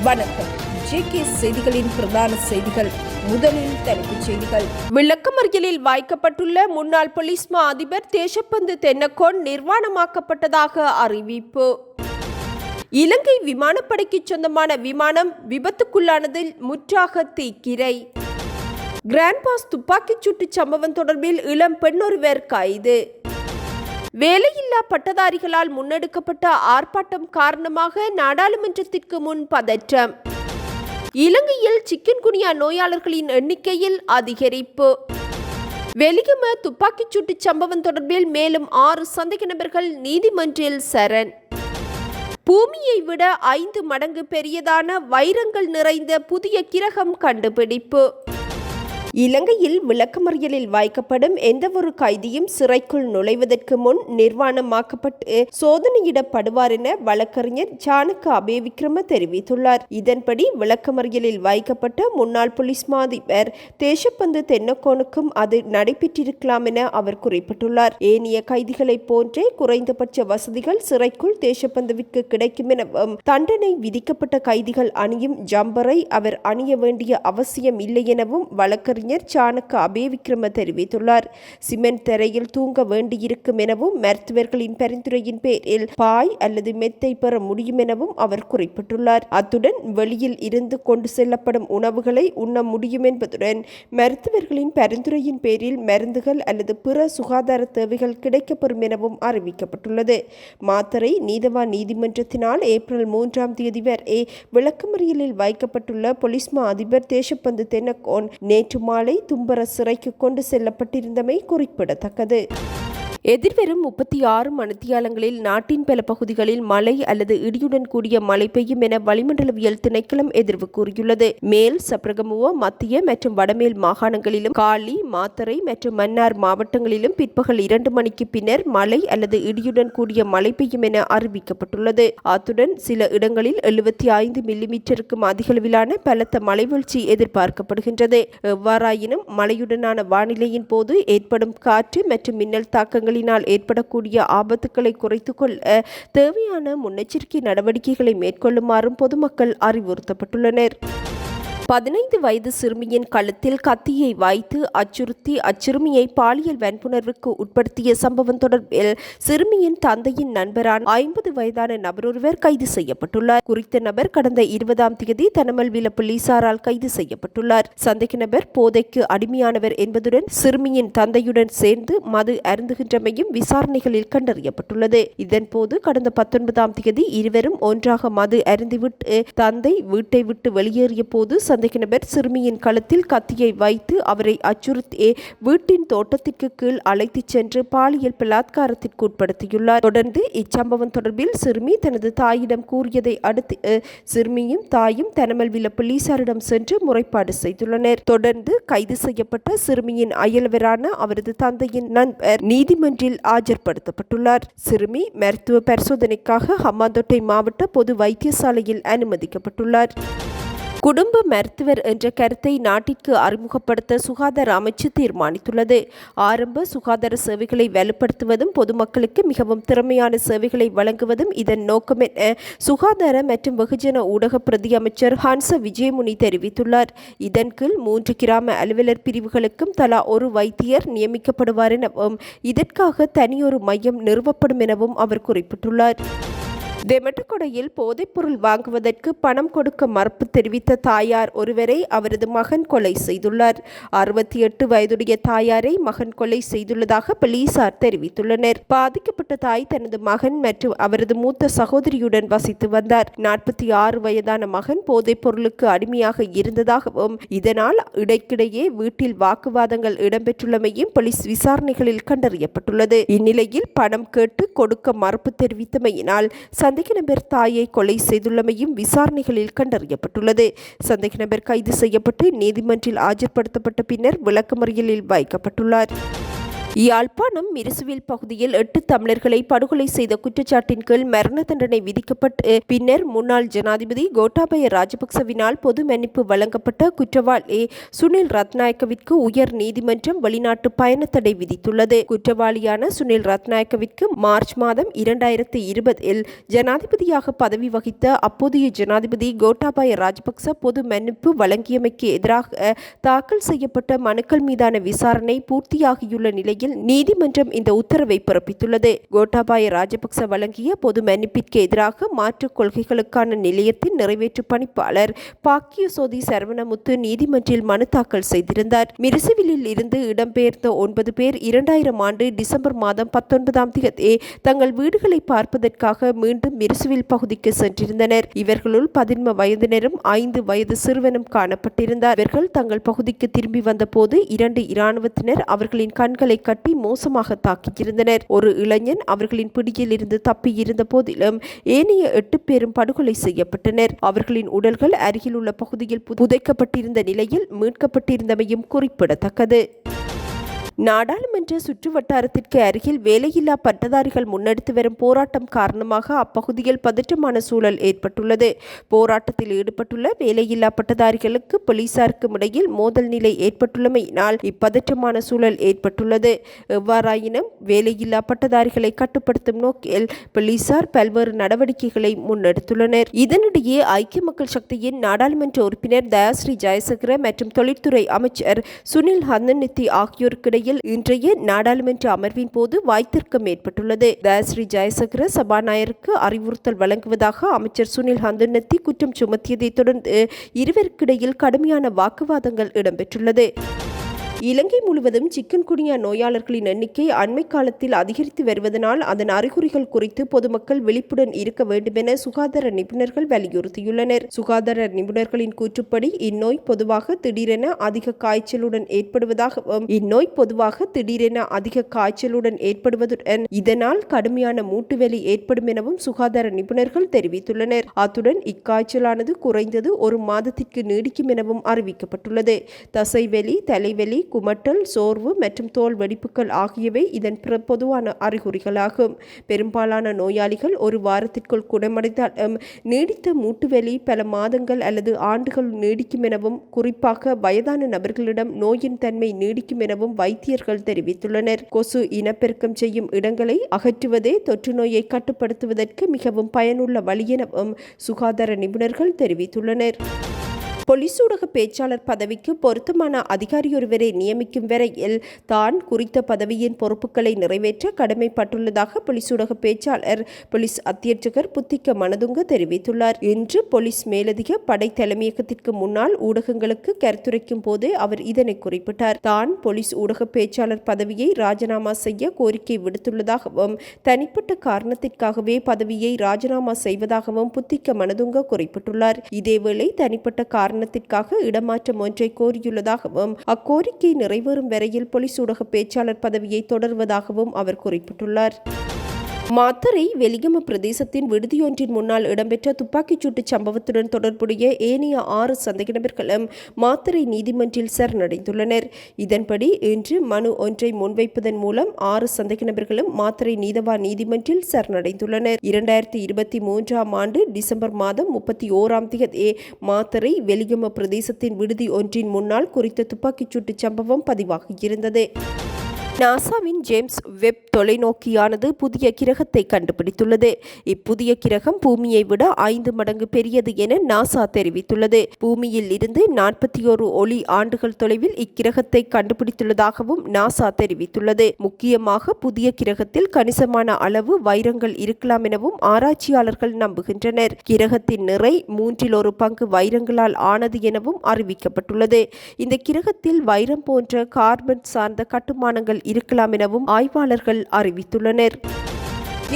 வணக்கம். ஜேகே செய்திகளின் பிரதான செய்திகள். முதலில் தலைப்புச் செய்திகள். விளக்கமறியலில் வைக்கப்பட்டுள்ள முன்னாள் போலீஸ் மா அதிபர் தேசப்பந்து தென்னக்கோன் நிர்வாணமாக்கப்பட்டதாக அறிவிப்பு. இலங்கை விமானப்படைக்கு சொந்தமான விமானம் விபத்துக்குள்ளானதில் முற்றாக தீக்கிரை. கிராண்ட் பாஸ் துப்பாக்கிச் சூட்டு சம்பவம் தொடர்பில் இளம் பெண்ணொருவர் கைது. வேலையில்லா பட்டதாரிகளால் முன்னெடுக்கப்பட்ட ஆர்ப்பாட்டம் காரணமாக நாடாளுமன்றத்திற்கு முன் பதற்றம். இலங்கையில் சிக்கன்குனியா நோயாளர்களின் எண்ணிக்கையில் அதிகரிப்பு. வெலிகம துப்பாக்கிச் சூட்டு சம்பவம் தொடர்பில் மேலும் 6 சந்தேக நபர்கள் நீதிமன்றில் சரண். பூமியை விட 5 மடங்கு பெரியதான வைரங்கள் நிறைந்த புதிய கிரகம் கண்டுபிடிப்பு. இலங்கையில் விளக்கமறியலில் வைக்கப்படும் எந்தவொரு கைதியும் சிறைக்குள் நுழைவதற்கு முன் நிர்வாணமாக்கப்பட்டு சோதனையிடப்படுவார் என வழக்கறிஞர் ஜானக அபேவிக்ரம தெரிவித்துள்ளார். இதன்படி விளக்கமறியலில் வைக்கப்பட்ட முன்னாள் போலீஸ் மா அதிபர் தேசப்பந்து தென்னக்கோனுக்கும் அது நடைபெற்றிருக்கலாம் என அவர் குறிப்பிட்டுள்ளார். ஏனைய கைதிகளை போன்றே குறைந்தபட்ச வசதிகள் சிறைக்குள் தேசப்பந்துவிற்கு கிடைக்கும் எனவும் தண்டனை விதிக்கப்பட்ட கைதிகள் அணியும் ஜம்பரை அவர் அணிய வேண்டிய அவசியம் இல்லை எனவும் வழக்கறிஞர் சாணக்க அபேவிக்ரம தெரிவித்துள்ளார். சிமெண்ட் தரையில் தூங்க வேண்டியிருக்கும் எனவும் மருத்துவர்களின் பரிந்துரையின் பேரில் பாய் அல்லது மெத்தை பெற முடியும் எனவும் அவர் குறிப்பிட்டுள்ளார். அத்துடன் வெளியில் இருந்து கொண்டு செல்லப்படும் உணவுகளை உண்ண முடியும் என்பதுடன் மருத்துவர்களின் பரிந்துரையின் பேரில் மருந்துகள் அல்லது பிற சுகாதார தேவைகள் கிடைக்கப்பெறும் எனவும் அறிவிக்கப்பட்டுள்ளது. மாத்தறை நீதவான் நீதிமன்றத்தினால் ஏப்ரல் 3ஆம் தேதி வரை விளக்கமறியலில் வைக்கப்பட்டுள்ள போலீஸ் மா அதிபர் தேசப்பந்து தென்னக்கோன் நேற்று மாலை தும்பர சிறைக்கு கொண்டு செல்லப்பட்டிருந்தமை குறிப்பிடத்தக்கது. எதிர்வரும் 36 மணித்தியாலங்களில் நாட்டின் பல பகுதிகளில் மழை அல்லது இடியுடன் கூடிய மழை பெய்யும் என வளிமண்டலவியல் திணைக்களம் எதிர்வு கூறியுள்ளது. மேல் சப்ரகமுவ, மத்திய மற்றும் வடமேல் மாகாணங்களிலும் காலி, மாத்தறை மற்றும் மன்னார் மாவட்டங்களிலும் பிற்பகல் 2 மணிக்கு பின்னர் மழை அல்லது இடியுடன் கூடிய மழை பெய்யும் என அறிவிக்கப்பட்டுள்ளது. அத்துடன் சில இடங்களில் 75 மில்லிமீட்டருக்கும் அதிகளவிலான பலத்த மழைவீழ்ச்சி எதிர்பார்க்கப்படுகின்றது. எவ்வாறாயினும் மழையுடனான வானிலையின் போது ஏற்படும் காற்று மற்றும் மின்னல் தாக்கங்கள் ஏற்படக்கூடிய ஆபத்துக்களை குறைத்துக் கொள்ள தேவையான முன்னெச்சரிக்கை நடவடிக்கைகளை மேற்கொள்ளுமாறும் பொதுமக்கள் அறிவுறுத்தப்பட்டுள்ளனர். 15 வயது சிறுமியின் கழுத்தில் கத்தியை வைத்து அச்சுறுத்தி அச்சிறுமியை பாலியல் வன்புணர்வுக்கு உட்படுத்திய சம்பவம் தொடர்பில் சிறுமியின் தந்தையின் நண்பரான 50 வயதான நபரொருவர் கைது செய்யப்பட்டுள்ளார். குறித்த நபர் கடந்த 20ஆம் தேதி தனமல்வில போலீசாரால் கைது செய்யப்பட்டுள்ளார். சந்தேக நபர் போதைக்கு அடிமையானவர் என்பதுடன் சிறுமியின் தந்தையுடன் சேர்ந்து மது அருந்துகின்றமையும் விசாரணைகளில் கண்டறியப்பட்டுள்ளது. இதன்போது கடந்த 19ஆம் தேதி இருவரும் ஒன்றாக மது அருந்திவிட்டு தந்தை வீட்டை விட்டு வெளியேறிய போது சந்தேக நபர் சிறுமியின் கழுத்தில் கத்தியை வைத்து அவரை அச்சுறுத்தி வீட்டின் தோட்டத்திற்கு கீழ் அழைத்துச் சென்று பாலியல் பலாத்காரத்திற்கு உட்படுத்தியுள்ளார். தொடர்ந்து இச்சம்பவம் தொடர்பில் சிறுமி தனது தாயிடம் கூறியதை அடுத்து சிறுமியும் தாயும் தனமல்வில போலீசாரிடம் சென்று முறைப்பாடு செய்துள்ளனர். தொடர்ந்து கைது செய்யப்பட்ட சிறுமியின் அயல்வரான அவரது தந்தையின் நண்பர் நீதிமன்றில் ஆஜர்படுத்தப்பட்டுள்ளார். சிறுமி மருத்துவ பரிசோதனைக்காக ஹம்பாந்தோட்டை மாவட்ட பொது வைத்தியசாலையில் அனுமதிக்கப்பட்டுள்ளார். குடும்ப மருத்துவர் என்ற கருத்தை நாட்டிற்கு அறிமுகப்படுத்த சுகாதார அமைச்சு தீர்மானித்துள்ளது. ஆரம்ப சுகாதார சேவைகளை வலுப்படுத்துவதும் பொதுமக்களுக்கு மிகவும் திறமையான சேவைகளை வழங்குவதும் இதன் நோக்கம் என சுகாதார மற்றும் வெகுஜன ஊடக பிரதி அமைச்சர் ஹன்ச விஜயமுனி தெரிவித்துள்ளார். இதன் கீழ் 3 கிராம அலுவலர் பிரிவுகளுக்கும் தலா ஒரு வைத்தியர் நியமிக்கப்படுவார் எனவும் இதற்காக தனியொரு மையம் நிறுவப்படும் எனவும் அவர் குறிப்பிட்டுள்ளார். தெமட்டகொடையில் போதைப்பொருள் வாங்குவதற்கு பணம் கொடுக்க மறுப்பு தெரிவித்த தாயார் ஒருவரை அவரது மகன் கொலை செய்துள்ளார். 68 வயதுடைய தாயாரை மகன் கொலை செய்துள்ளதாக போலீசார் தெரிவித்துள்ளனர். பாதிக்கப்பட்ட தாய் தனது மகன் மற்றும் அவரது மூத்த சகோதரியுடன் வசித்து வந்தார். 46 வயதான மகன் போதைப் பொருளுக்கு அடிமையாக இருந்ததாகவும் இதனால் இடைக்கிடையே வீட்டில் வாக்குவாதங்கள் இடம்பெற்றுள்ளமையும் போலீஸ் விசாரணைகளில் கண்டறியப்பட்டுள்ளது. இந்நிலையில் பணம் கேட்டு கொடுக்க மறுப்பு தெரிவித்தமையினால் சந்தேக நபர் தாயை கொலை செய்துள்ளமையும் விசாரணைகளில் கண்டறியப்பட்டுள்ளது. சந்தேக நபர் கைது செய்யப்பட்டு நீதிமன்றில் ஆஜர்படுத்தப்பட்ட பின்னர் விளக்கமறியலில் வைக்கப்பட்டுள்ளார். யாழ்ப்பாணம் மிருசுவில் பகுதியில் 8 தமிழர்களை படுகொலை செய்த குற்றச்சாட்டின் கீழ் மரண தண்டனை விதிக்கப்பட்டு பின்னர் முன்னாள் ஜனாதிபதி கோட்டாபய ராஜபக்சவினால் பொது மன்னிப்பு வழங்கப்பட்ட குற்றவாளி சுனில் ரத்நாயக்கவிற்கு உயர் நீதிமன்றம் வெளிநாட்டு பயண தடை விதித்துள்ளது. குற்றவாளியான சுனில் ரத்நாயக்கவிற்கு மார்ச் மாதம் 2020 ஜனாதிபதியாக பதவி வகித்த அப்போதைய ஜனாதிபதி கோட்டாபய ராஜபக்ச பொது மன்னிப்பு வழங்கியமைக்கு எதிராக தாக்கல் செய்யப்பட்ட மனுக்கள் மீதான விசாரணை பூர்த்தியாகியுள்ள நிலையில் நீதிமன்றம் இந்த உத்தரவை பிறப்பித்துள்ளது. கோட்டாபாய ராஜபக்ச வழங்கிய பொது மன்னிப்பிற்கு எதிராக மாற்றுக் கொள்கைகளுக்கான நிலையத்தின் நிறைவேற்று பணிப்பாளர் பாக்கியசோதி சரவணமுத்து நீதிமன்றில் மனு தாக்கல் செய்திருந்தார். மிருசுவிலில் இருந்து இடம்பெயர்ந்த 9 பேர் 2000 ஆண்டு டிசம்பர் மாதம் 19ஆம் தேதி தங்கள் வீடுகளை பார்ப்பதற்காக மீண்டும் மிருசுவில் பகுதிக்கு சென்றிருந்தனர். இவர்களுள் 11 வயதினரும் 5 வயது சிறுவனும் காணப்பட்டிருந்தார். இவர்கள் தங்கள் பகுதிக்கு திரும்பி வந்தபோது 2 இராணுவத்தினர் அவர்களின் கண்களை கட்டி மோசமாக தாக்கியிருந்தனர். ஒரு இளைஞன் அவர்களின் பிடியில் இருந்து தப்பியிருந்த போதிலும் ஏனைய 8 பேரும் படுகொலை செய்யப்பட்டனர். அவர்களின் உடல்கள் அருகில் உள்ள பகுதியில் புதைக்கப்பட்டிருந்த நிலையில் மீட்கப்பட்டிருந்தமையும் குறிப்பிடத்தக்கது. நாடாளுமன்ற சுற்று வட்டாரத்திற்கு அருகில் வேலையில்லா பட்டதாரிகள் முன்னெடுத்து வரும் போராட்டம் காரணமாக அப்பகுதியில் பதற்றமான சூழல் ஏற்பட்டுள்ளது. போராட்டத்தில் ஈடுபட்டுள்ள வேலையில்லா பட்டதாரிகளுக்கு போலீசாருக்கும் இடையில் மோதல் நிலை ஏற்பட்டுள்ளமையினால் இப்பதற்றமான சூழல் ஏற்பட்டுள்ளது. எவ்வாறாயினும் வேலையில்லா பட்டதாரிகளை கட்டுப்படுத்தும் நோக்கில் போலீசார் பல்வேறு நடவடிக்கைகளை முன்னெடுத்துள்ளனர். இதனிடையே ஐக்கிய மக்கள் சக்தியின் நாடாளுமன்ற உறுப்பினர் தயாஸ்ரீ ஜெயசேகர மற்றும் தொழில்துறை அமைச்சர் சுனில் ஹந்தனித்தி ஆகியோருக்கிடையில் இன்றைய நாடாளுமன்ற அமர்வின் போது வாய்த்திருக்கம் ஏற்பட்டுள்ளது. தயாஸ்ரீ ஜெயசேகர சபாநாயகருக்கு அறிவுறுத்தல் வழங்குவதாக அமைச்சர் சுனில் ஹந்தனித்தி குற்றம் சுமத்தியதைத் தொடர்ந்து இருவருக்கிடையில் கடுமையான வாக்குவாதங்கள் இடம்பெற்றுள்ளது. இலங்கை முழுவதும் சிக்கன்குனியா நோயாளர்களின் எண்ணிக்கை அண்மை காலத்தில் அதிகரித்து வருவதனால் அதன் அறிகுறிகள் குறித்து பொதுமக்கள் விழிப்புடன் இருக்க வேண்டும் என சுகாதார நிபுணர்கள் வலியுறுத்தியுள்ளனர். சுகாதார நிபுணர்களின் கூற்றுப்படி இந்நோய் பொதுவாக திடீரென அதிக காய்ச்சலுடன் ஏற்படுவதுடன் இதனால் கடுமையான மூட்டுவலி ஏற்படும் எனவும் சுகாதார நிபுணர்கள் தெரிவித்துள்ளனர். அத்துடன் இக்காய்ச்சலானது குறைந்தது 1 மாதத்திற்கு நீடிக்கும் எனவும் அறிவிக்கப்பட்டுள்ளது. தசைவலி, தலைவலி, குமட்டல், சோர்வு மற்றும் தோல் வெடிப்புகள் ஆகியவை இதன் பொதுவான அறிகுறிகளாகும். பெரும்பாலான நோயாளிகள் 1 வாரத்திற்குள் குணமடைந்தாலும் நீடித்த மூட்டுவலி பல மாதங்கள் அல்லது ஆண்டுகள் நீடிக்கும் எனவும் குறிப்பாக வயதான நபர்களிடம் நோயின் தன்மை நீடிக்கும் எனவும் வைத்தியர்கள் தெரிவித்துள்ளனர். கொசு இனப்பெருக்கம் செய்யும் இடங்களை அகற்றுவதே தொற்று நோயை கட்டுப்படுத்துவதற்கு மிகவும் பயனுள்ள வழி எனவும் சுகாதார நிபுணர்கள் தெரிவித்துள்ளனர். போலீஸ் ஊடக பேச்சாளர் பதவிக்கு பொருத்தமான அதிகாரியொருவரை நியமிக்கும் வரையில் தான் குறித்த பதவியின் பொறுப்புகளை நிறைவேற்ற கடமைப்பட்டுள்ளதாக போலீஸ் ஊடக பேச்சாளர் போலீஸ் அத்தியட்சகர் புத்திக்க மனதுங்க தெரிவித்துள்ளார். இன்று போலீஸ் மேலதிக படை தலைமையகத்திற்கு முன்னால் ஊடகங்களுக்கு கருத்துரைக்கும் போது அவர் இதனை குறிப்பிட்டார். தான் போலீஸ் ஊடக பேச்சாளர் பதவியை ராஜினாமா செய்ய கோரிக்கை விடுத்துள்ளதாகவும் தனிப்பட்ட காரணத்திற்காகவே பதவியை ராஜினாமா செய்வதாகவும் புத்திக்க மனதுங்க குறிப்பிட்டுள்ளார். இதேவேளை தனிப்பட்ட காரணத்திற்காக இடமாற்றம் ஒன்றை கோரியுள்ளதாகவும் அக்கோரிக்கை நிறைவேறும் வரையில் போலீஸ் ஊடக பேச்சாளர் பதவியை தொடர்வதாகவும் அவர் குறிப்பிட்டுள்ளார். மாத்தறை வெலிகம பிரதேசத்தின் விடுதியொன்றின் முன்னால் இடம்பெற்ற துப்பாக்கிச்சூட்டு சம்பவத்துடன் தொடர்புடைய ஏனைய 6 சந்தேக நபர்களும் மாத்தறை நீதிமன்றில் சரணடைந்துள்ளனர். இதன்படி இன்று மனு ஒன்றை முன்வைப்பதன் மூலம் 6 சந்தேக நபர்களும் மாத்தறை நீதவான் நீதிமன்றில் சரணடைந்துள்ளனர். 2023ஆம் ஆண்டு டிசம்பர் மாதம் 31ஆம் தேதி மாத்தறை வெலிகம பிரதேசத்தின் விடுதி ஒன்றின் முன்னால் குறித்த துப்பாக்கிச்சூட்டு சம்பவம் பதிவாகியிருந்தது. நாசாவின் ஜேம்ஸ் வெப் தொலைநோக்கியானது புதிய கிரகத்தை கண்டுபிடித்துள்ளது. இப்புதிய கிரகம் பூமியை விட 5 மடங்கு பெரியது என நாசா தெரிவித்துள்ளது. பூமியில் இருந்து 41 ஒளி ஆண்டுகள் தொலைவில் இக்கிரகத்தை கண்டுபிடித்துள்ளதாகவும் நாசா தெரிவித்துள்ளது. முக்கியமாக புதிய கிரகத்தில் கணிசமான அளவு வைரங்கள் இருக்கலாம் எனவும் ஆராய்ச்சியாளர்கள் நம்புகின்றனர். கிரகத்தின் நிறை 1/3 பங்கு வைரங்களால் ஆனது எனவும் அறிவிக்கப்பட்டுள்ளது. இந்த கிரகத்தில் வைரம் போன்ற கார்பன் சார்ந்த கட்டுமானங்கள் இருக்கலாம் எனவும் ஆய்வாளர்கள் அறிவித்துள்ளனர்.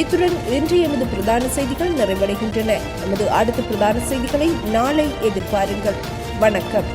இத்துடன் இன்று எமது பிரதான செய்திகள் நிறைவடைகின்றன. நமது அடுத்த பிரதான செய்திகளை நாளை எதிர்பாருங்கள். வணக்கம்.